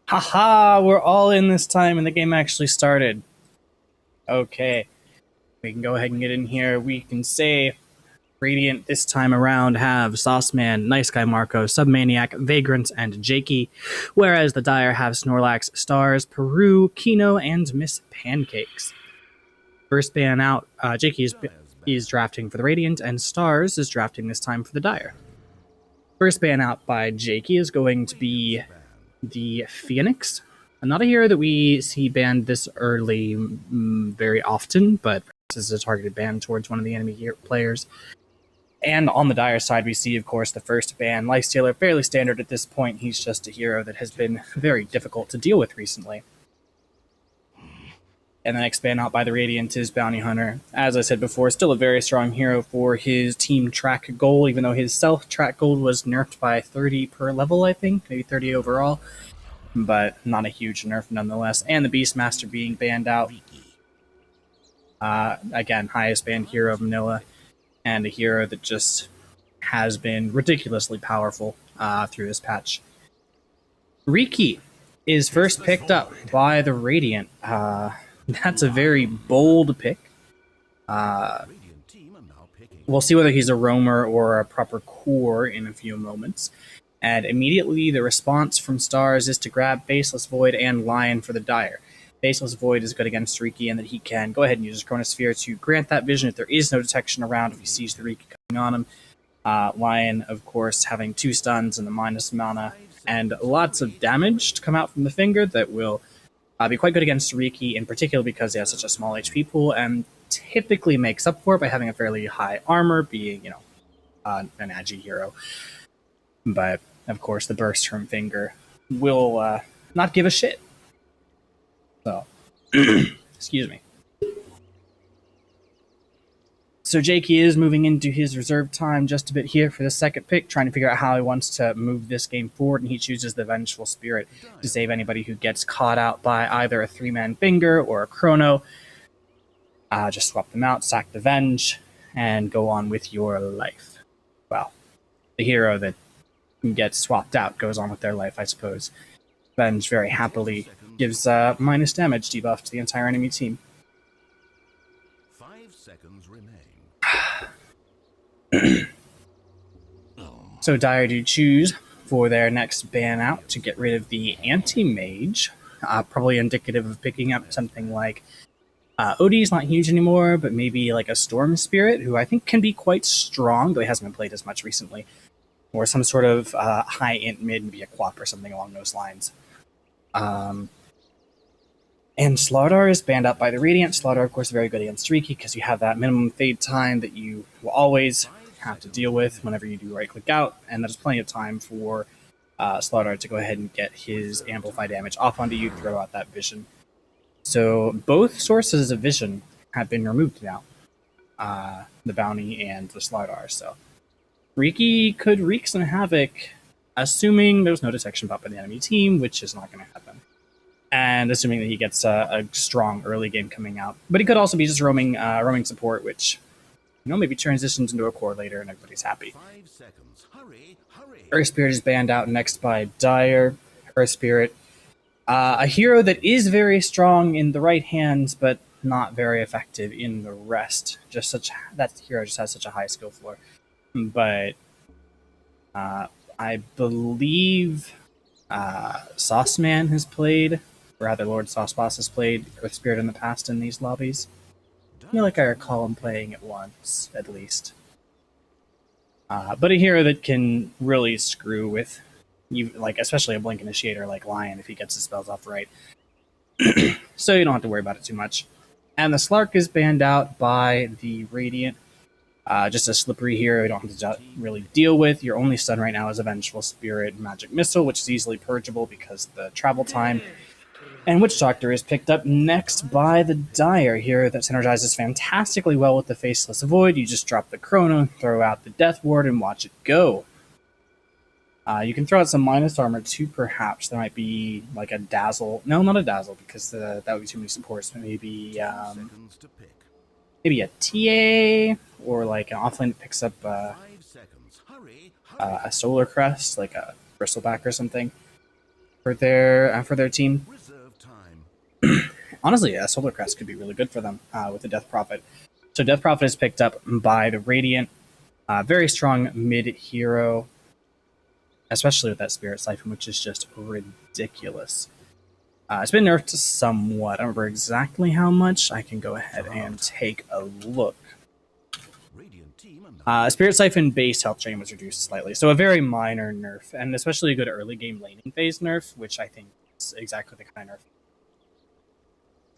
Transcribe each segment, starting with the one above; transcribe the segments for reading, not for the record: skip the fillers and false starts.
Haha, we're all in this time and the game actually started. Okay, we can go ahead and get in here. We can say Radiant this time around have SauceMan, NiceGuyMarco, SubMaNiaC, Vagrance, and Jakey, whereas the Dire have Snorlax, Starz, PERU, KiNO, and Miss Pancakes. First ban out, Jakey is drafting for the Radiant, and Starz is drafting this time for the Dire. First ban out by Jakey is going to be the Phoenix. Not a hero that we see banned this early very often, but this is a targeted ban towards one of the enemy players. And on the Dire side, we see, of course, the first ban, Lifestealer, fairly standard at this point. He's just a hero that has been very difficult to deal with recently. And the next ban out by the Radiant is Bounty Hunter. As I said before, still a very strong hero for his team track goal, even though his self-track goal was nerfed by 30 per level, I think, maybe 30 overall. But not a huge nerf nonetheless. And the Beastmaster being banned out. Again, highest banned hero of Manila, and a hero that just has been ridiculously powerful through this patch. Riki is first picked up by the Radiant. That's a very bold pick. We'll see whether he's a roamer or a proper core in a few moments. And immediately the response from Starz is to grab Faceless Void and Lion for the Dire. Faceless Void is good against Riki, and that he can go ahead and use his Chronosphere to grant that vision if there is no detection around, if he sees the Riki coming on him. Lion, of course, having 2 stuns and the minus mana, and lots of damage to come out from the finger that will be quite good against Riki, in particular because he has such a small HP pool, and typically makes up for it by having a fairly high armor, being, an agi hero. But, of course, the burst from finger will not give a shit. So, excuse me. So Jakey is moving into his reserve time just a bit here for the second pick, trying to figure out how he wants to move this game forward, and he chooses the Vengeful Spirit to save anybody who gets caught out by either a 3-man finger or a chrono. Just swap them out, sack the Venge, and go on with your life. Well, the hero that gets swapped out goes on with their life, I suppose. Venge very happily gives minus damage debuff to the entire enemy team. 5 seconds remain. So Dire do choose for their next ban out to get rid of the Anti-Mage, probably indicative of picking up something like OD's not huge anymore, but maybe like a Storm Spirit, who I think can be quite strong, though he hasn't been played as much recently, or some sort of high int mid, maybe a Quap or something along those lines. And Slardar is banned out by the Radiant. Slardar, of course, very good against Riki because you have that minimum fade time that you will always have to deal with whenever you do right-click out, and there's plenty of time for Slardar to go ahead and get his Amplify damage off onto you, throw out that vision. So both sources of vision have been removed now, the Bounty and the Slardar. So Riki could wreak some havoc, assuming there's no detection bot by the enemy team, which is not going to happen. And assuming that he gets a strong early game coming out. But he could also be just roaming support, which, maybe transitions into a core later and everybody's happy. 5 seconds. Hurry, hurry. Earth Spirit is banned out next by Dire. Earth Spirit, a hero that is very strong in the right hands, but not very effective in the rest. That hero just has such a high skill floor. But I believe SauceMan has played, or rather Lord Sauceboss has played Earth Spirit in the past in these lobbies. I feel like I recall him playing it once, at least. But a hero that can really screw with, especially a Blink Initiator like Lion if he gets his spells off right. So you don't have to worry about it too much. And the Slark is banned out by the Radiant. Just a slippery hero you don't have to really deal with. Your only stun right now is a Vengeful Spirit Magic Missile, which is easily purgeable because of the travel time. And Witch Doctor is picked up next by the Dire hero that synergizes fantastically well with the Faceless Void. You just drop the Chrono, throw out the Death Ward, and watch it go. You can throw out some minus armor too, perhaps. There might be like a Dazzle. No, not a Dazzle, because that would be too many supports. But maybe maybe a TA, or like an offlane that picks up a Solar Crest, like a Bristleback or something. for their team. Reserve time. Honestly, Solar Crest could be really good for them with the Death Prophet. So Death Prophet is picked up by the Radiant. Very strong mid hero, especially with that Spirit Siphon, which is just ridiculous. It's been nerfed somewhat. I don't remember exactly how much. I can go ahead and take a look. Radiant team and Spirit Siphon base health chain was reduced slightly, so a very minor nerf, and especially a good early game laning phase nerf, which I think is exactly the kind of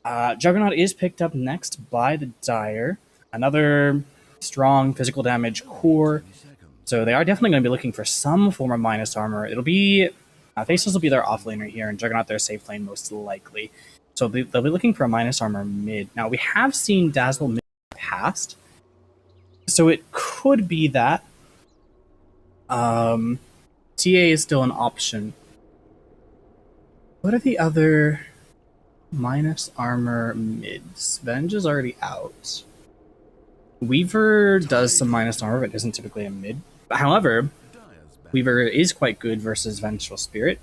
nerf. Juggernaut is picked up next by the Dire, another strong physical damage core, 20 seconds. so they are definitely going to be looking for some form of minus armor. It'll be Faceless will be their offlaner here, and Juggernaut their safe lane most likely. So they'll be looking for a minus armor mid. Now we have seen Dazzle mid past, so it could be that. TA is still an option. What are the other minus armor mids? Venge is already out. Weaver does some minus armor, but isn't typically a mid. However, Dire's back. Weaver is quite good versus Vengeful Spirit,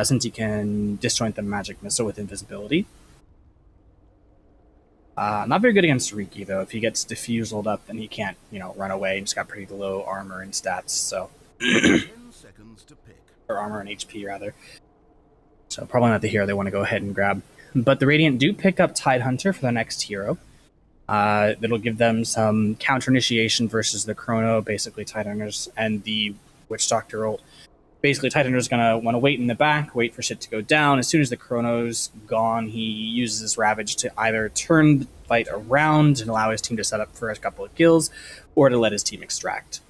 since he can disjoint the magic missile with invisibility. Not very good against Riki, though. If he gets diffuseled up, then he can't, run away. He's got pretty low armor and stats, so 10 seconds to pick. or armor and HP rather. So probably not the hero they want to go ahead and grab. But the Radiant do pick up Tidehunter for the next hero. That'll give them some counter initiation versus the Chrono, basically Tidehunters, and the Witch Doctor ult. Basically, Tidehunter's gonna want to wait in the back, wait for shit to go down. As soon as the Chrono's gone, he uses his Ravage to either turn the fight around and allow his team to set up for a couple of kills, or to let his team extract.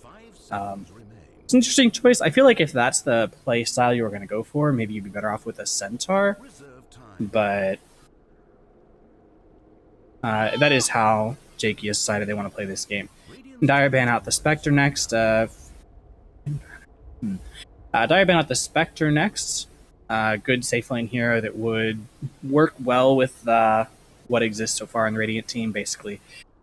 5 seconds remain. It's an interesting choice. I feel like if that's the play style you were going to go for, maybe you'd be better off with a Centaur, Reserve time. but that is how Jakey has decided they want to play this game. Radiant Dire ban out the Spectre next. Dire ban out the Spectre next. Good safe lane hero that would work well with what exists so far in the Radiant team. Basically,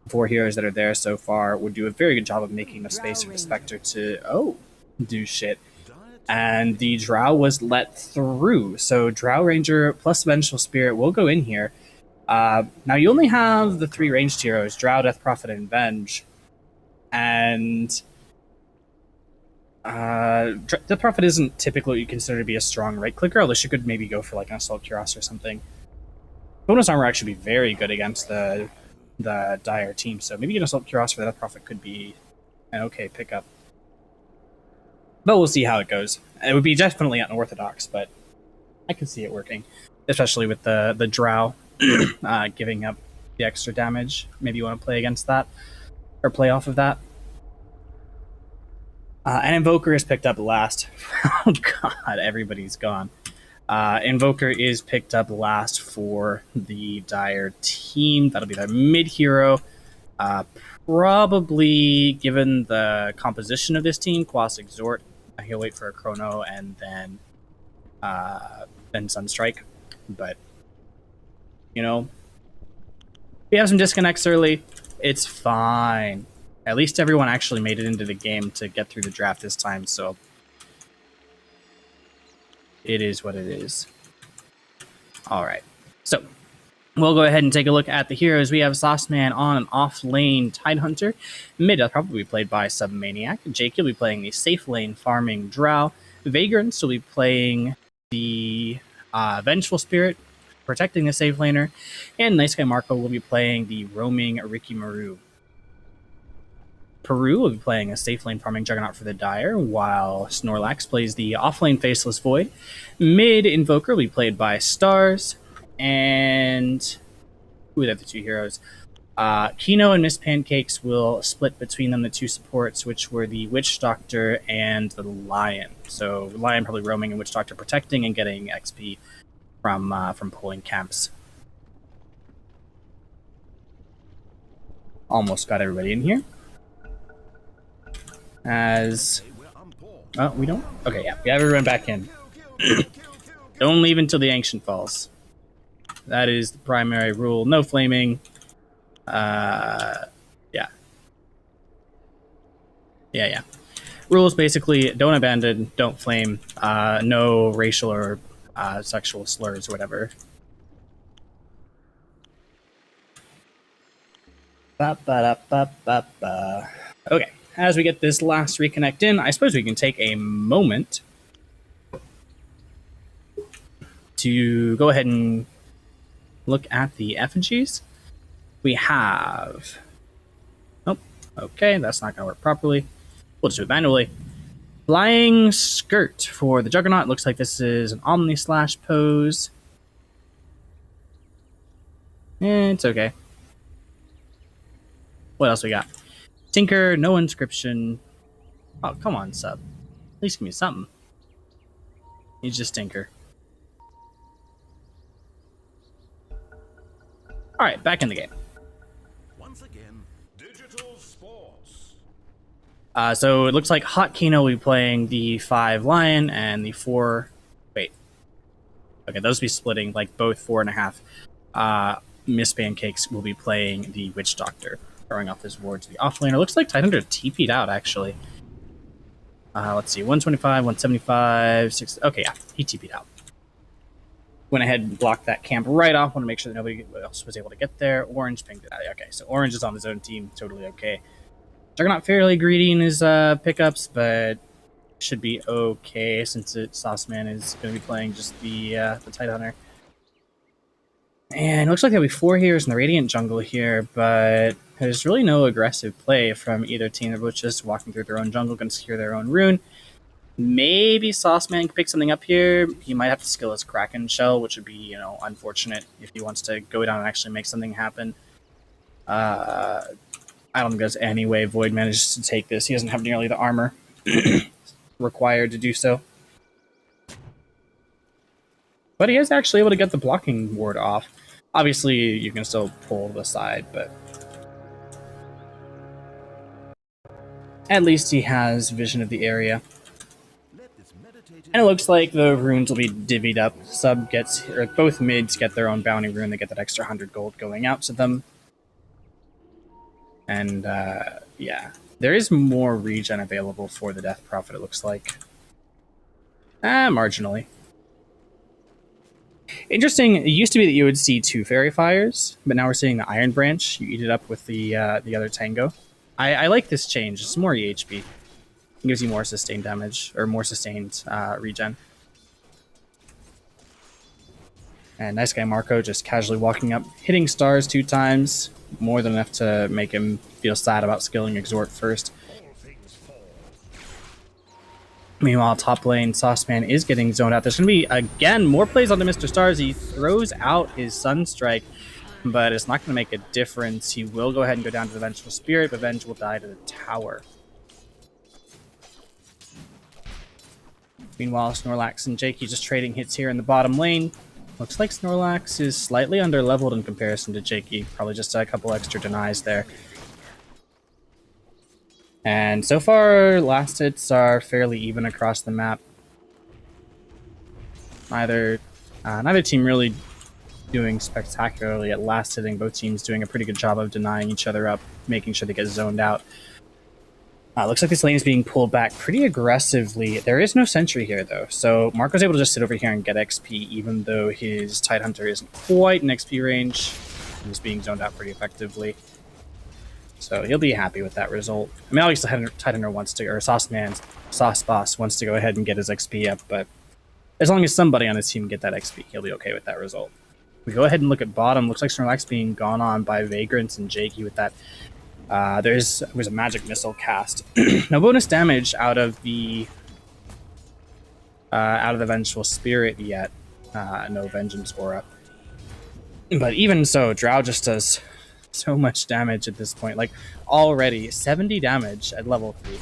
4 heroes that are there so far would do a very good job of making a space for the Spectre to do shit. Dire And the Drow was let through, so Drow Ranger plus Vengeful Spirit will go in here. Now you only have the 3 ranged heroes, Drow, Death Prophet, and Venge. And Death Prophet isn't typically what you consider to be a strong right clicker, unless you could maybe go for like an Assault Cuirass or something. Bonus armor actually be very good against the Dire team, so maybe an Assault Cuirass for the Death Prophet could be an okay pickup. But we'll see how it goes. It would be definitely unorthodox, but I could see it working, especially with the Drow giving up the extra damage. Maybe you want to play against that, or play off of that. And Invoker is picked up last. Oh god, everybody's gone. Invoker is picked up last for the Dire team. That'll be their mid hero. Probably, given the composition of this team, Quas Exhort. He'll wait for a Chrono and then Sunstrike. But, we have some disconnects early. It's fine. At least everyone actually made it into the game to get through the draft this time, so it is what it is. All right, so we'll go ahead and take a look at the heroes. We have SauceMan on an off lane Tidehunter. Mid will probably be played by SubMaNiaC. Jakey will be playing the safe lane farming Drow. Vagrance will be playing the Vengeful Spirit, protecting the safe laner. And NiceGuyMarco will be playing the roaming Riki Maru. PERU will be playing a safe lane farming Juggernaut for the Dire, while Snorlax plays the offlane Faceless Void. Mid Invoker will be played by Starz, and who are the other 2 heroes? KiNO and Miss Pancakes will split between them, the 2 supports, which were the Witch Doctor and the Lion. So Lion probably roaming and Witch Doctor protecting and getting XP from pulling camps. Almost got everybody in here. As Hey, we're on board. oh, we don't. Okay, yeah, we have everyone back in. Don't leave until the Ancient falls. That is the primary rule. No flaming. Yeah. Rules basically: don't abandon, don't flame, no racial or sexual slurs or whatever. Ba-ba-da-ba-ba-ba. Okay, as we get this last reconnect in, I suppose we can take a moment to go ahead and look at the effigies. We have... Oh, okay, that's not going to work properly. We'll just do it manually. Flying Skirt for the Juggernaut. Looks like this is an Omni Slash pose. It's okay. What else we got? Tinker, no inscription. Oh, come on, sub. At least give me something. He's just Tinker. Alright, back in the game. Once again, digital sports. So it looks like Hot KiNO will be playing the 5 Lion and the 4... Wait. Okay, those will be splitting, like both 4.5. Miss Pancakes will be playing the Witch Doctor, throwing off his ward to the offlaner. Looks like Tidehunter TP'd out, actually. Let's see, 125, 175, 60... Okay, yeah, he TP'd out. Went ahead and blocked that camp right off. Want to make sure that nobody else was able to get there. Orange pinged it out. Okay, so Orange is on his own team. Totally okay. Juggernaut fairly greedy in his pickups, but should be okay since SauceMan is going to be playing just the Tidehunter. And it looks like there'll be 4 heroes in the Radiant jungle here, but there's really no aggressive play from either team. They're both just walking through their own jungle, going to secure their own rune. Maybe SauceMan can pick something up here. He might have to skill his Kraken Shell, which would be, you know, unfortunate if he wants to go down and actually make something happen. I don't think there's any way Void manages to take this. He doesn't have nearly the armor required to do so. But he is actually able to get the blocking ward off. Obviously, you can still pull the side, but at least he has vision of the area. And it looks like the runes will be divvied up. Sub gets, or both mids get their own bounty rune. They get that extra 100 gold going out to them. And, yeah. There is more regen available for the Death Prophet, it looks like. Marginally. Interesting, it used to be that you would see 2 Fairy Fires, but now we're seeing the Iron Branch. You eat it up with the other Tango. I like this change. It's more EHP. It gives you more sustained damage, or more sustained regen. And NiceGuyMarco just casually walking up, hitting Starz 2 times. More than enough to make him feel sad about skilling Exhort first. Meanwhile, top lane, SauceMan is getting zoned out. There's going to be, again, more plays onto Mr. Starz. He throws out his Sunstrike, but it's not going to make a difference. He will go ahead and go down to the Vengeful Spirit, but Venge will die to the tower. Meanwhile, Snorlax and Jakey just trading hits here in the bottom lane. Looks like Snorlax is slightly underleveled in comparison to Jakey. Probably just a couple extra denies there. And so far, last hits are fairly even across the map. Neither team really doing spectacularly at last hitting. Both teams doing a pretty good job of denying each other up, making sure they get zoned out. Looks like this lane is being pulled back pretty aggressively. There is no sentry here, though, so Marco's able to just sit over here and get XP, even though his Tidehunter isn't quite in XP range. He's being zoned out pretty effectively. So he'll be happy with that result. I mean, obviously Tidehunter wants to, or SauceMan's Sauce Boss wants to go ahead and get his XP up, but as long as somebody on his team get that XP, he'll be okay with that result. We go ahead and look at bottom. Looks like Snorlax being gone on by Vagrance and Jakey with that. There was a magic missile cast. No bonus damage out of the Vengeful Spirit yet. No Vengeance Aura. But even so, Drow just does so much damage at this point. Like, already 70 damage at level 3.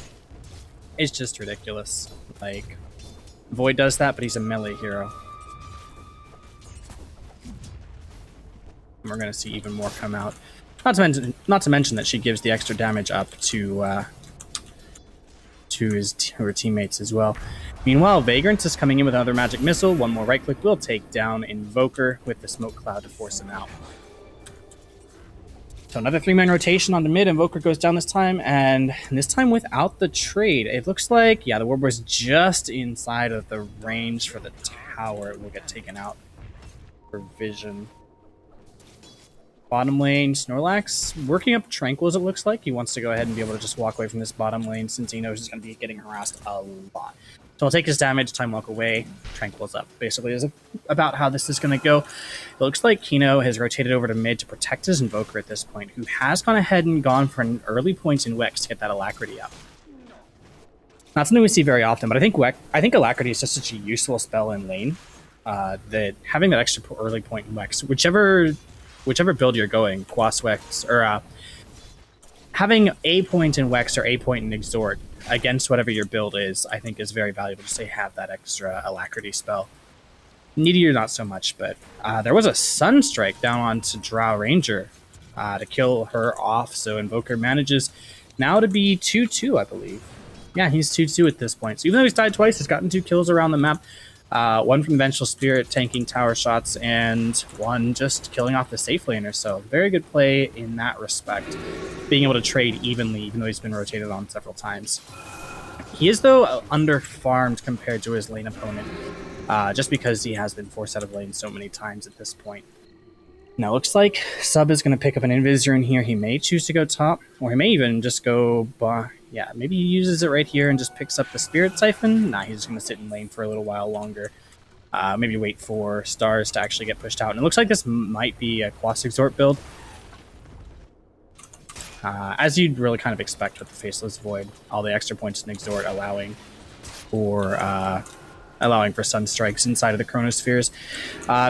It's just ridiculous. Like, Void does that, but he's a melee hero. And we're gonna see even more come out. Not to mention that she gives the extra damage up to her teammates as well. Meanwhile, Vagrance is coming in with another magic missile. One more right click will take down Invoker with the smoke cloud to force him out. So another 3-man rotation on the mid. Invoker goes down this time, and this time without the trade. It looks like, yeah, the Ward was just inside of the range for the tower. It will get taken out for vision. Bottom lane, Snorlax working up Tranquils, it looks like. He wants to go ahead and be able to just walk away from this bottom lane since he knows he's going to be getting harassed a lot. So he'll take his damage, time walk away, Tranquils up. Basically is about how this is going to go. It looks like KiNO has rotated over to mid to protect his Invoker at this point, who has gone ahead and gone for an early point in Wex to get that Alacrity up. Not something we see very often, but I think Alacrity is just such a useful spell in lane that having that extra early point in Wex, whichever build you're going, Quas Wex, or having a point in Wex or a point in Exhort against whatever your build is, I think is very valuable to say have that extra Alacrity spell. Meteor, not so much, but there was a Sunstrike down onto Drow Ranger to kill her off, so Invoker manages now to be 2-2, I believe. Yeah, he's 2-2 at this point. So even though he's died twice, he's gotten 2 kills around the map. One from the Vengeful Spirit tanking tower shots, and one just killing off the safe laner. So very good play in that respect, being able to trade evenly, even though he's been rotated on several times. He is, though, under-farmed compared to his lane opponent, just because he has been forced out of lane so many times at this point. Now, looks like Sub is going to pick up an Invisor in here. He may choose to go top, or he may even just go... yeah, maybe he uses it right here and just picks up the Spirit Siphon. Nah, he's just going to sit in lane for a little while longer. Maybe wait for Starz to actually get pushed out. And it looks like this might be a Quas Exhort build. As you'd really kind of expect with the Faceless Void. All the extra points in Exhort allowing for Sunstrikes inside of the Chronospheres.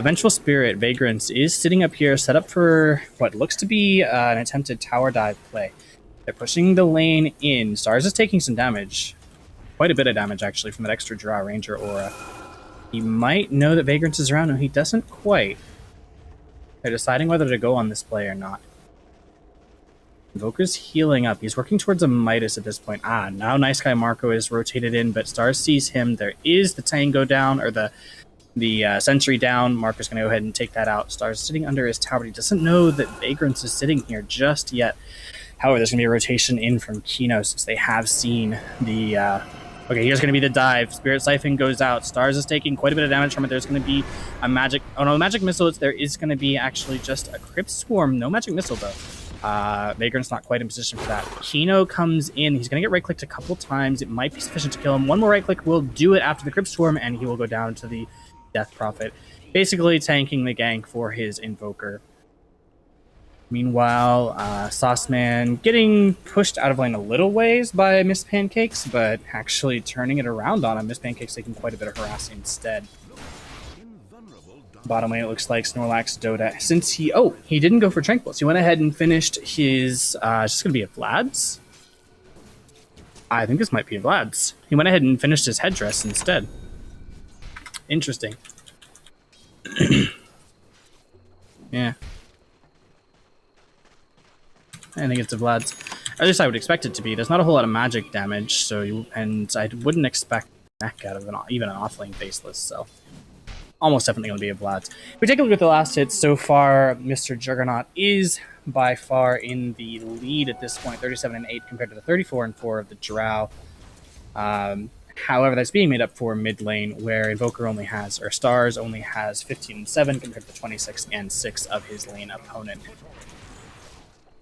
Vengeful Spirit, Vagrance, is sitting up here, set up for what looks to be an attempted tower dive play. They're pushing the lane in. Starz is taking some damage. Quite a bit of damage, actually, from that extra Drow Ranger aura. He might know that Vagrance is around. No, he doesn't quite. They're deciding whether to go on this play or not. Invoker's healing up. He's working towards a Midas at this point. Now NiceGuyMarco is rotated in, but Starz sees him. There is the Tango down, or the Sentry down. Marco's going to go ahead and take that out. Starz sitting under his tower. He doesn't know that Vagrance is sitting here just yet. However, there's going to be a rotation in from KiNO since they have seen the... okay, here's going to be the dive. Spirit Siphon goes out. Starz is taking quite a bit of damage from it. There's going to be a magic... Oh, no, magic missile. There is going to be actually just a Crypt Swarm. No magic missile, though. Vagrant's not quite in position for that. KiNO comes in. He's going to get right-clicked a couple times. It might be sufficient to kill him. One more right-click will do it after the Crypt Swarm, and he will go down to the Death Prophet, basically tanking the gank for his Invoker. Meanwhile, SauceMan getting pushed out of lane a little ways by Miss Pancakes, but actually turning it around on him. Miss Pancakes taking quite a bit of harass instead. Bottom lane, it looks like Snorlax, Dota. Since he didn't go for Tranquils. He went ahead and finished his... it's just going to be a Vlad's? I think this might be a Vlad's. He went ahead and finished his headdress instead. Interesting. Yeah. I think it's a Vlad's. At least I would expect it to be. There's not a whole lot of magic damage, and I wouldn't expect heck out of even an offlane Faceless, so almost definitely going to be a Vlad's. If we take a look at the last hits so far, Mr. Juggernaut is by far in the lead at this point, 37-8 compared to the 34-4 of the Drow. However, that's being made up for mid lane, where Invoker only has, or Starz only has 15-7 compared to the 26-6 of his lane opponent.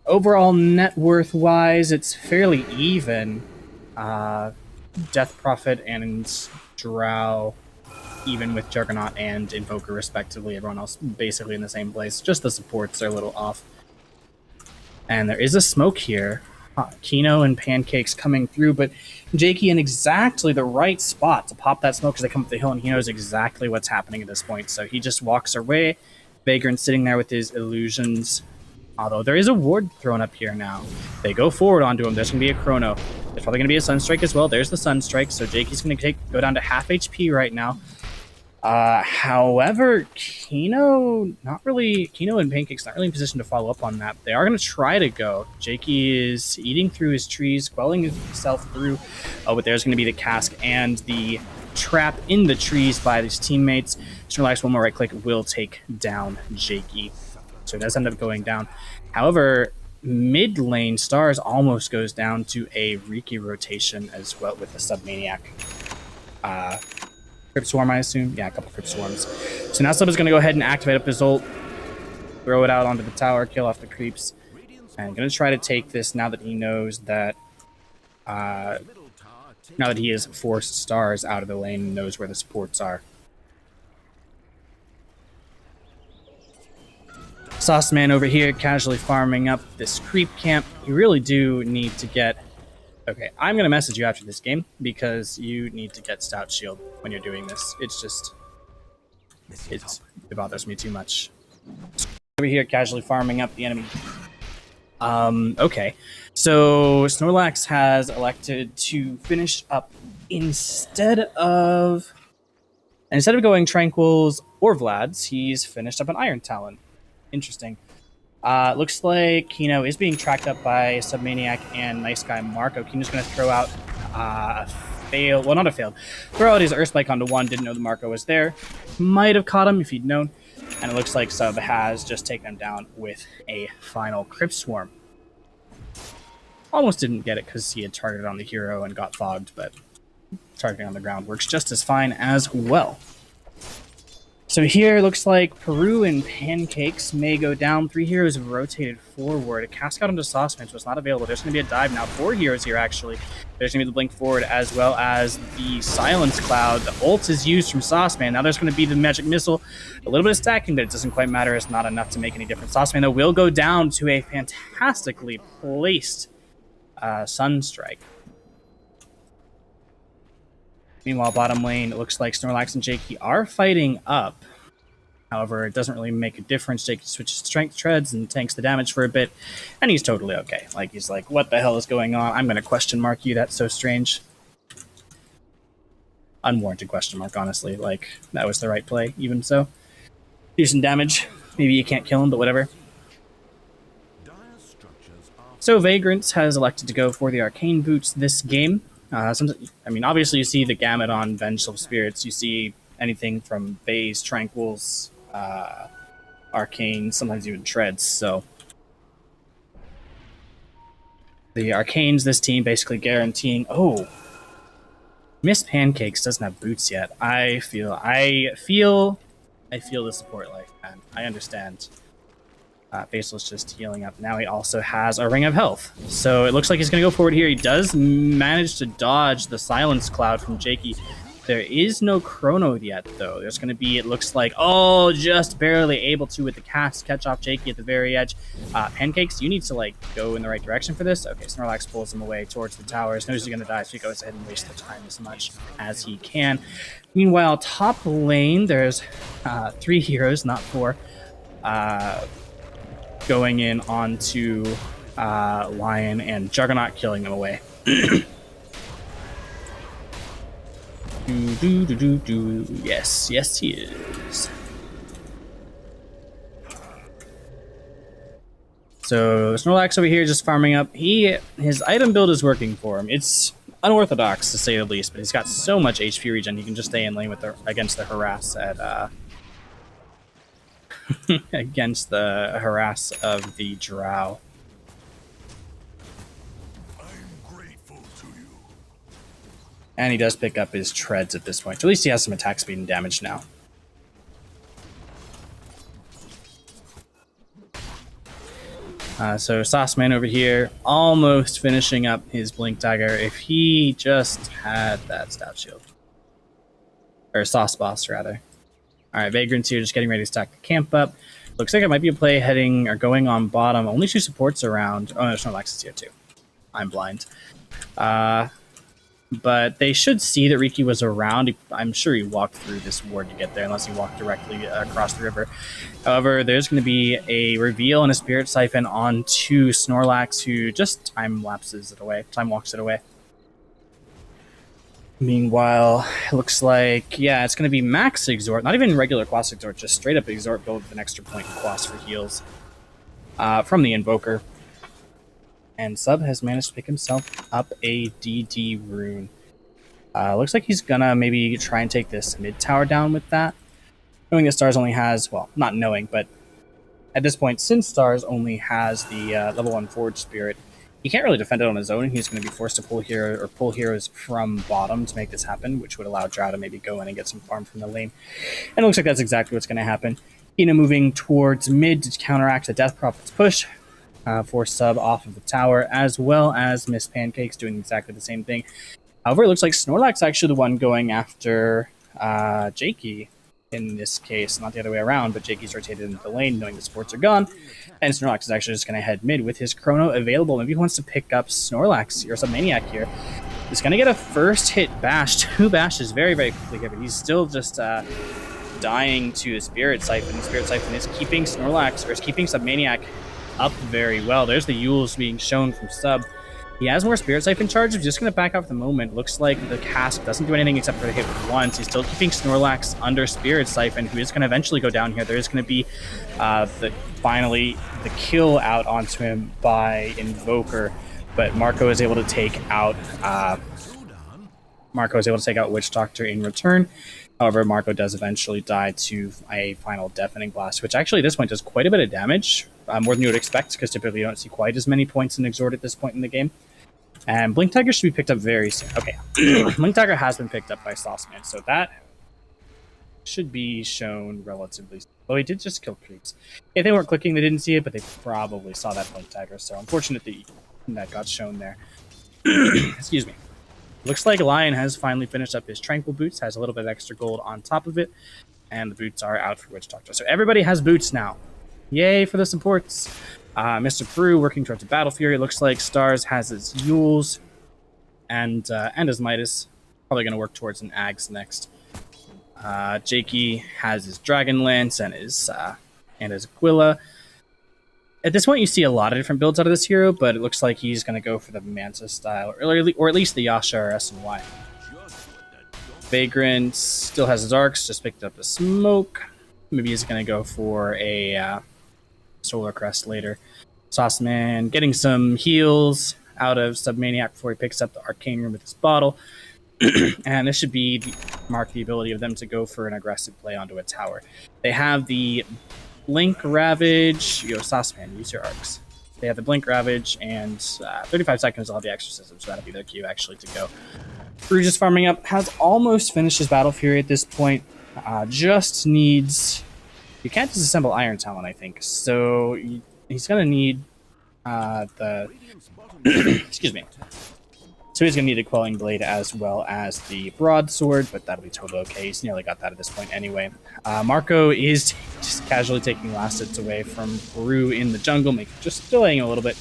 Overall net worth wise, it's fairly even. Death Prophet and Drow even with Juggernaut and Invoker respectively. Everyone else basically in the same place. Just the supports are a little off. And there is a smoke here. KiNO and Pancakes coming through, but Jakey in exactly the right spot to pop that smoke as they come up the hill, and he knows exactly what's happening at this point. So he just walks away. Vagrant sitting there with his illusions. Although there is a ward thrown up here now. They go forward onto him. There's going to be a Chrono. There's probably going to be a Sunstrike as well. There's the Sunstrike. So Jakey's going to go down to half HP right now. However, KiNO and Pancakes not really in position to follow up on that. They are going to try to go. Jakey is eating through his trees, quelling himself through. Oh, but there's going to be the cask and the trap in the trees by his teammates. Snorlax, one more right click will take down Jakey. So it does end up going down. However, mid lane, Starz almost goes down to a Riki rotation as well with the SubMaNiaC. Crypt Swarm, I assume? Yeah, a couple Crypt Swarms. So now Sub is going to go ahead and activate up his ult, throw it out onto the tower, kill off the creeps, and going to try to take this now that he knows that now that he has forced Starz out of the lane and knows where the supports are. SauceMan over here casually farming up this creep camp. You really do need to get... Okay, I'm going to message you after this game because you need to get Stout Shield when you're doing this. It's just... it bothers me too much. Over here casually farming up the enemy. Okay, so Snorlax has elected to finish up instead of going Tranquils or Vlad's, he's finished up an Iron Talon. Interesting. Looks like KiNO is being tracked up by SubMaNiaC and NiceGuyMarco. KiNO's going to throw out a fail. Well, not a failed. Throw out his Earth Spike onto one. Didn't know the Marco was there. Might have caught him if he'd known. And it looks like Sub has just taken him down with a final Crypt Swarm. Almost didn't get it because he had targeted on the hero and got fogged, but targeting on the ground works just as fine as well. So here looks like PERU and Pancakes may go down. 3 heroes have rotated forward. A cast out into SauceMan, so it's not available. There's going to be a dive now. 4 heroes here, actually. There's going to be the blink forward as well as the silence cloud. The ult is used from SauceMan. Now there's going to be the magic missile. A little bit of stacking, but it doesn't quite matter. It's not enough to make any difference. SauceMan, though, will go down to a fantastically placed Sunstrike. Meanwhile, bottom lane, it looks like Snorlax and Jakey are fighting up. However, it doesn't really make a difference. Jakey switches strength treads and tanks the damage for a bit, and he's totally okay. Like, he's like, what the hell is going on? I'm going to question mark you. That's so strange. Unwarranted question mark, honestly. Like, that was the right play, even so. Do some damage. Maybe you can't kill him, but whatever. So Vagrance has elected to go for the Arcane Boots this game. I mean, obviously you see the gamut on Vengeful Spirits. You see anything from Bays, Tranquils, Arcane, sometimes even Treads. So the Arcanes, this team basically guaranteeing... Oh, Miss Pancakes doesn't have boots yet. I feel the support life, man. I understand. Basil's just healing up. Now he also has a Ring of Health. So it looks like he's going to go forward here. He does manage to dodge the Silence Cloud from Jakey. There is no Chrono yet, though. There's going to be, it looks like, oh, just barely able to with the cast catch off Jakey at the very edge. Pancakes, you need to, like, go in the right direction for this. Okay, Snorlax pulls him away towards the towers. Knows he's going to die, so he goes ahead and wastes the time as much as he can. Meanwhile, top lane, there's 3 heroes, not 4. Going in onto Lion and Juggernaut, killing them away. Yes, yes he is. So Snorlax over here just farming up. His item build is working for him. It's unorthodox to say the least, but he's got so much HP regen. He can just stay in lane with against the harass at against the harass of the Drow. I'm grateful to you. And he does pick up his treads at this point. At least he has some attack speed and damage now. So SauceMan over here, almost finishing up his Blink Dagger. If he just had that Stout Shield. Or Sauce Boss, rather. Alright, Vagrance here, just getting ready to stack the camp up. Looks like it might be a play heading or going on bottom. Only 2 supports around. Oh, no, Snorlax is here too. I'm blind. But they should see that Riki was around. I'm sure he walked through this ward to get there, unless he walked directly across the river. However, there's going to be a reveal and a Spirit Siphon onto Snorlax, who just time walks it away. Meanwhile, it looks like, yeah, it's going to be max Exhort. Not even regular Quas Exhort, just straight up Exhort build with an extra point in Quas for heals from the Invoker. And Sub has managed to pick himself up a DD rune. Looks like he's going to maybe try and take this mid tower down with that. Knowing that Starz only has, well, not knowing, but At this point, since Starz only has the level 1 Forge Spirit, he can't really defend it on his own. He's going to be forced to pull heroes from bottom to make this happen, which would allow Drow to maybe go in and get some farm from the lane. And it looks like that's exactly what's going to happen. KiNO moving towards mid to counteract the Death Prophet's push, force sub off of the tower, as well as Miss Pancakes doing exactly the same thing. However, it looks like SnorlaX's actually the one going after Jakey in this case, not the other way around, but Jakey's rotated into the lane knowing the supports are gone, and SnorlaX is actually just going to head mid with his Chrono available. Maybe he wants to pick up SnorlaX or SubMaNiaC here. He's going to get a first hit bash, 2 bashes very, very quickly here, but he's still just dying to a Spirit Siphon. The Spirit Siphon is keeping SnorlaX, or is keeping SubMaNiaC up very well. There's the Yules being shown from Sub. He has more Spirit Siphon charge. He's just going to back off the moment. Looks like the cask doesn't do anything except for the hit once. He's still keeping SnorlaX under Spirit Siphon, who is going to eventually go down here. There is going to be finally the kill out onto him by Invoker, but Marco is able to take out Witch Doctor in return. However, Marco does eventually die to a final Deafening Blast, which actually at this point does quite a bit of damage, more than you would expect, because typically you don't see quite as many points in Exhort at this point in the game. And Blink Tiger should be picked up very soon. Okay, Blink Tiger has been picked up by SauceMan, so that should be shown relatively soon. Though he did just kill creeps. If they weren't clicking, they didn't see it, but they probably saw that Blink Tiger, so unfortunate that got shown there. Excuse me. Looks like Lion has finally finished up his Tranquil Boots, has a little bit of extra gold on top of it, and the boots are out for Witch Doctor. So everybody has boots now. Yay for the supports. Mr. PERU working towards a Battle Fury. Looks like Starz has his Yules and his Midas. Probably going to work towards an Ags next. Jakey has his Dragon Lance and his Aquila. At this point, you see a lot of different builds out of this hero, but it looks like he's going to go for the Manta style, or at least the Yasha or SNY. Vagrance still has his arcs, just picked up a smoke. Maybe he's going to go for a Solar Crest later. SauceMan getting some heals out of SubMaNiaC before he picks up the Arcane Room with his bottle. And this should mark the ability of them to go for an aggressive play onto a tower. They have the Blink Ravage. SauceMan, use your arcs. They have the Blink Ravage, and 35 seconds will have the Exorcism, so that'll be their cue actually to go. PERU just farming up, has almost finished his Battle Fury at this point. Just needs... You can't disassemble Iron Talon, I think, so he's going to need the... Excuse me. So he's going to need a Quelling Blade as well as the Broadsword, but that'll be totally okay. He's nearly got that at this point anyway. Marco is just casually taking last hits away from PERU in the jungle, just delaying a little bit,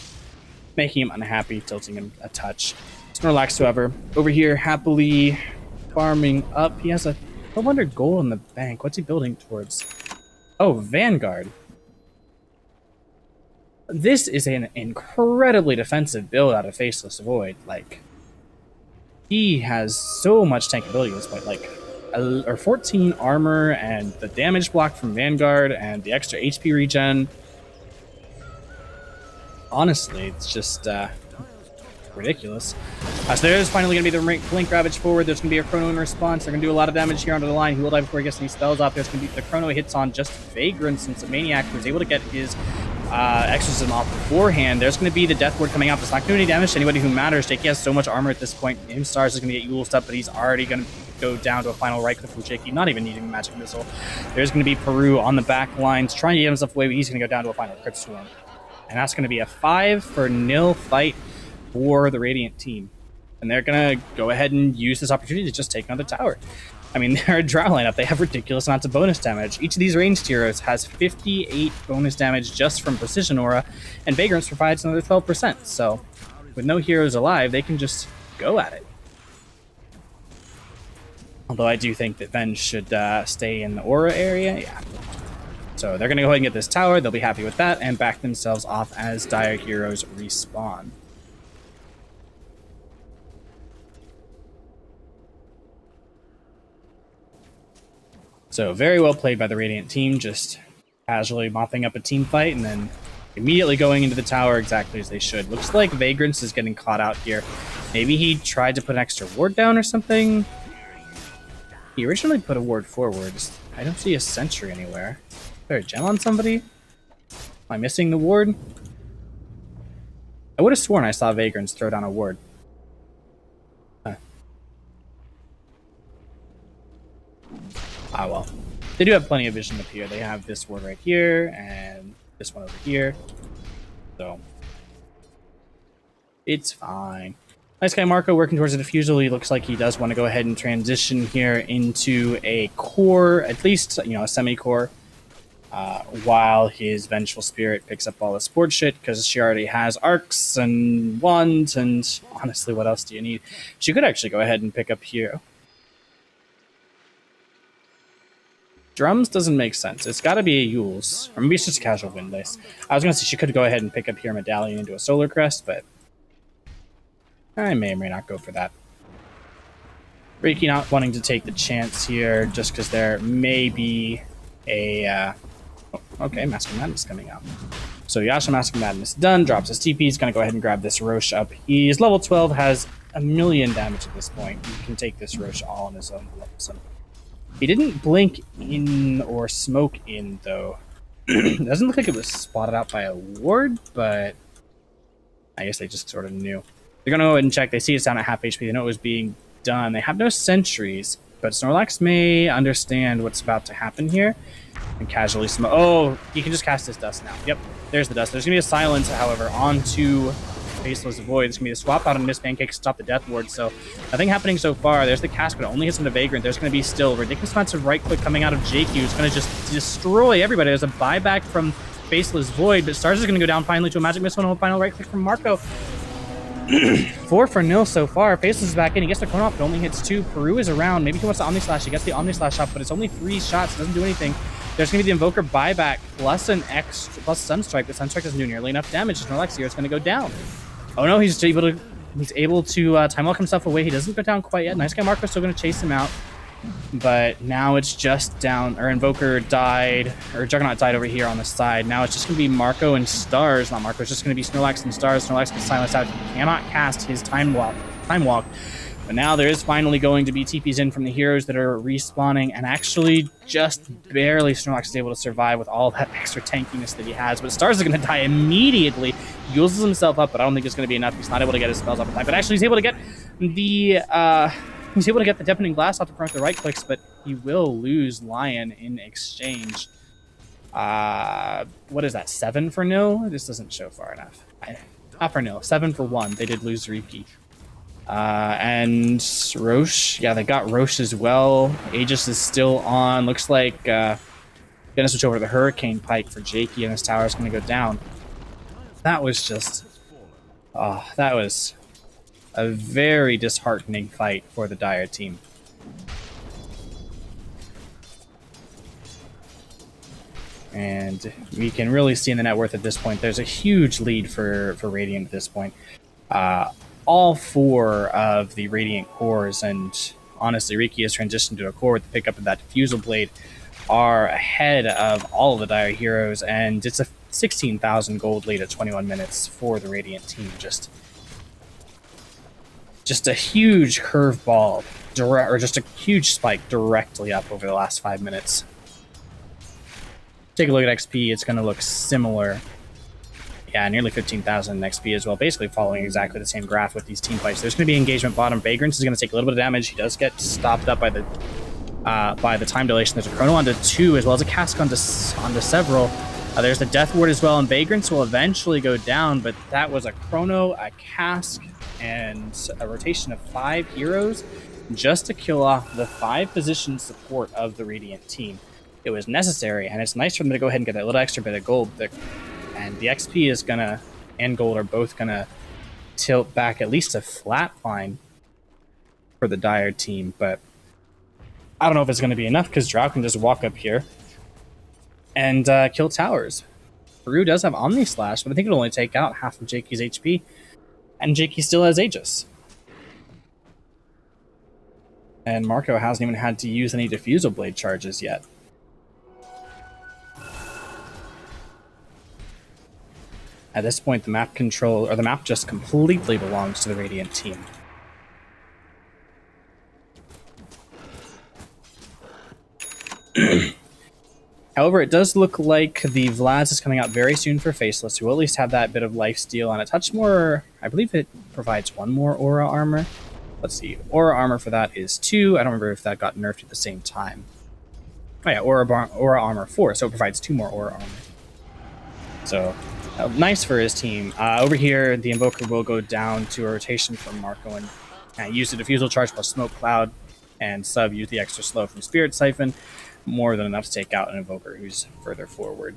making him unhappy, tilting him a touch. SnorlaX, however, over here happily farming up. He has a 1,200 gold in the bank. What's he building towards? Oh, Vanguard. This is an incredibly defensive build out of Faceless Void. Like, he has so much tank ability at this point. Like, 14 armor and the damage block from Vanguard and the extra HP regen. Honestly, it's just ridiculous. So there's finally going to be the Blink Ravage forward. There's going to be a Chrono in response. They're going to do a lot of damage here onto the line. He will die before he gets any spells off. There's going to be the Chrono hits on just Vagrance, and SubMaNiaC who was able to get his Exorcism off beforehand. There's going to be the Death Ward coming out. It's not going to do any damage to anybody who matters. Jakey has so much armor at this point. Starz is going to get Yuled up, but he's already going to go down to a final right click from Jakey, not even needing a Magic Missile. There's going to be PERU on the back lines, trying to get himself away, but he's going to go down to a final Crit Swarm. And that's going to be a 5-0 fight for the Radiant team. And they're going to go ahead and use this opportunity to just take another tower. I mean, they're a Drow lineup. They have ridiculous amounts of bonus damage. Each of these ranged heroes has 58 bonus damage just from Precision Aura, and Vagrance provides another 12%. So, with no heroes alive, they can just go at it. Although I do think that Ven should stay in the Aura area. Yeah. So they're going to go ahead and get this tower. They'll be happy with that and back themselves off as Dire Heroes respawn. So very well played by the Radiant team, just casually mopping up a team fight and then immediately going into the tower exactly as they should. Looks like Vagrance is getting caught out here. Maybe he tried to put an extra ward down or something. He originally put a ward forward. I don't see a sentry anywhere. Is there a gem on somebody? I missing the ward? I would have sworn I saw Vagrance throw down a ward. Ah, well. They do have plenty of vision up here. They have this ward right here and this one over here. So it's fine. NiceGuyMarco working towards a defusal. He looks like he does want to go ahead and transition here into a core, at least, you know, a semi-core, while his Vengeful Spirit picks up all the sport shit, because she already has arcs and wands, and honestly, what else do you need? She could actually go ahead and pick up here. Drums doesn't make sense. It's got to be a Yule's, or maybe it's just a casual wind dice. I was going to say she could go ahead and pick up here Medallion into a Solar Crest, but I may or may not go for that. Reiki not wanting to take the chance here just because there may be a... okay, Mask of Madness coming out. So Yasha Mask of Madness done, drops his TP, he's going to go ahead and grab this Roche up. He's level 12, has 1,000,000 damage at this point. He can take this Roche all on his own level. So he didn't blink in or smoke in, though. Doesn't look like it was spotted out by a ward, but I guess they just sort of knew. They're going to go ahead and check. They see it's down at half HP. They know it was being done. They have no sentries, but Snorlax may understand what's about to happen here and casually smoke. Oh, he can just cast his dust now. Yep, there's the dust. There's going to be a silence, however, onto Faceless Void. There's going to be a swap out on Miss Pancakes to stop the Death Ward. So nothing happening so far. There's the cast, but it only hits him to Vagrant. There's going to be still ridiculous amounts of right click coming out of Jakey, who's going to just destroy everybody. There's a buyback from Faceless Void, but Starz is going to go down finally to a Magic Missile and a final right click from Marco. 4-0 so far. Faceless is back in. He gets the Chrono off, but only hits 2. PERU is around. Maybe he wants the Omni Slash. He gets the Omni Slash up, but it's only 3 shots. It doesn't do anything. There's going to be the Invoker buyback plus an X plus Sunstrike, but Sunstrike doesn't do nearly enough damage. Snorlax here is going to go down. Oh no, he's able to time walk himself away. He doesn't go down quite yet. NiceGuyMarco is still going to chase him out. But now it's just down, or Invoker died, or Juggernaut died over here on the side. Now it's just going to be Marco and Starz. Not Marco, it's just going to be Snorlax and Starz. Snorlax gets silenced out. He cannot cast his time walk. But now there is finally going to be TPs in from the heroes that are respawning, and actually just barely Snorlax is able to survive with all that extra tankiness that he has. But Starz is going to die immediately. He uses himself up, but I don't think it's going to be enough. He's not able to get his spells up in time. But actually he's able to get the... He's able to get the Deafening Blast off the front of the right clicks, but he will lose Lion in exchange. What is that, 7 for nil? This doesn't show far enough. Not for nil, 7 for 1. They did lose Riki. And Roche, yeah, they got Roche as well. Aegis is still on. Looks like gonna switch over to the Hurricane Pike for Jakey, and his tower is gonna go down. That was just... that was a very disheartening fight for the Dire team. And we can really see in the net worth at this point, there's a huge lead for Radiant at this point. All 4 of the Radiant cores, and honestly, Riki has transitioned to a core with the pickup of that Diffusal Blade, are ahead of all of the Dire heroes, and it's a 16,000 gold lead at 21 minutes for the Radiant team. Just a huge curveball, or just a huge spike directly up over the last 5 minutes. Take a look at XP, it's going to look similar. Yeah, nearly 15,000 XP as well, basically following exactly the same graph with these team fights. There's going to be engagement bottom. Vagrance is going to take a little bit of damage. He does get stopped up by the time dilation. There's a Chrono onto 2, as well as a Cask onto several. There's the Death Ward as well, and Vagrance will eventually go down, but that was a Chrono, a Cask, and a rotation of 5 heroes just to kill off the 5 position support of the Radiant team. It was necessary, and it's nice for them to go ahead and get that little extra bit of gold. And the XP is gonna, and gold are both gonna tilt back at least a flat line for the Dire team, but I don't know if it's gonna be enough, because Drow can just walk up here and kill towers. PERU does have Omni Slash, but I think it'll only take out half of Jakey's HP. And Jakey still has Aegis. And Marco hasn't even had to use any Diffusal Blade charges yet. At this point, the map just completely belongs to the Radiant team. However, it does look like the Vlad's is coming out very soon for Faceless, who will at least have that bit of lifesteal and a touch more. I believe it provides one more aura armor. Let's see. Aura armor for that is 2. I don't remember if that got nerfed at the same time. Oh yeah, aura armor 4, so it provides 2 more aura armor. So, nice for his team. Over here, the Invoker will go down to a rotation from Marco and use the Diffusal Charge plus Smoke Cloud, and Sub use the extra slow from Spirit Siphon. More than enough to take out an Invoker who's further forward.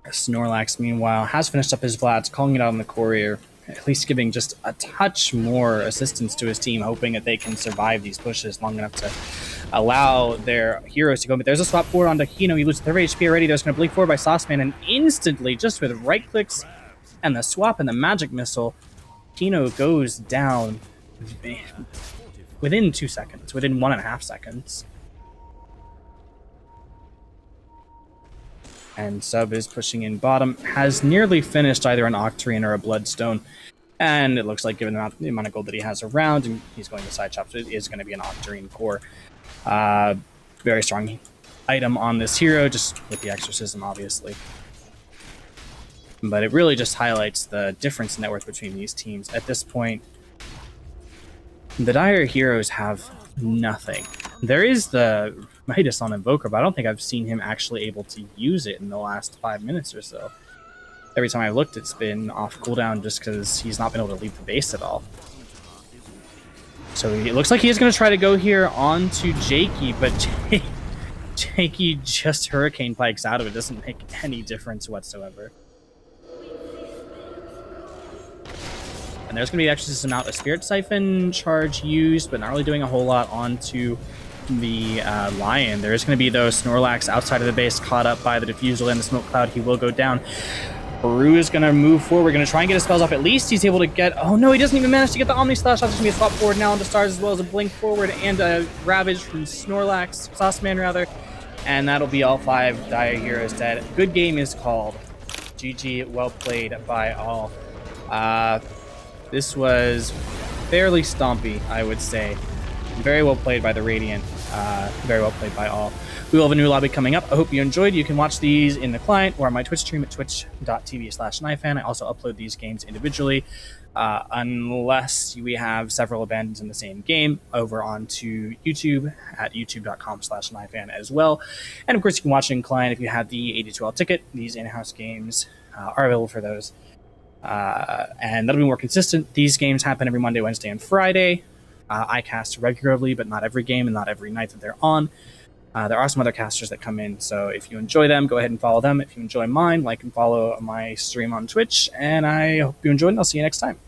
Snorlax, meanwhile, has finished up his Vlads, calling it out on the Courier, at least giving just a touch more assistance to his team, hoping that they can survive these pushes long enough to allow their heroes to go. But there's a swap forward onto KiNO. He loses 30 HP already. There's going to blink forward by SauceMan, and instantly, just with right clicks and the swap and the magic missile, KiNO goes down within 2 seconds, within 1.5 seconds. And Sub is pushing in bottom, has nearly finished either an Octarine or a Bloodstone. And it looks like, given the amount of gold that he has around, and he's going to side chop, so it is going to be an Octarine core. Very strong item on this hero, just with the Exorcism, obviously. But it really just highlights the difference in net worth between these teams. At this point, the Dire heroes have nothing. There is the Midas on Invoker, but I don't think I've seen him actually able to use it in the last 5 minutes or so. Every time I've looked, it's been off cooldown just because he's not been able to leave the base at all. So it looks like he is going to try to go here onto Jakey, but Jakey just Hurricane Pikes out of it. Doesn't make any difference whatsoever. And there's going to be actually some amount of Spirit Siphon charge used, but not really doing a whole lot onto the Lion. There is going to be, though, Snorlax outside of the base, caught up by the Diffusal and the Smoke Cloud. He will go down. PERU is going to move forward. We're going to try and get his spells off. At least he's able to get... Oh, no, he doesn't even manage to get the Omni Slash. That's going to be a swap forward now into Starz, as well as a blink forward and a Ravage from Snorlax, SauceMan, rather. And that'll be all 5 Dire heroes dead. Good game is called. GG, well played by all. This was fairly stompy, I would say. Very well played by the Radiant. Very well played by all. We will have a new lobby coming up. I hope you enjoyed. You can watch these in the client or on my Twitch stream at twitch.tv/KnifeFan. I also upload these games individually, unless we have several abandons in the same game, over onto YouTube at youtube.com/KnifeFan as well. And of course, you can watch it in client if you have the AD2L ticket. These in-house games are available for those. And that'll be more consistent. These games happen every Monday, Wednesday, and Friday. I cast regularly, but not every game and not every night that they're on. There are some other casters that come in, so if you enjoy them, go ahead and follow them. If you enjoy mine, like and follow my stream on Twitch, and I hope you enjoyed, and I'll see you next time.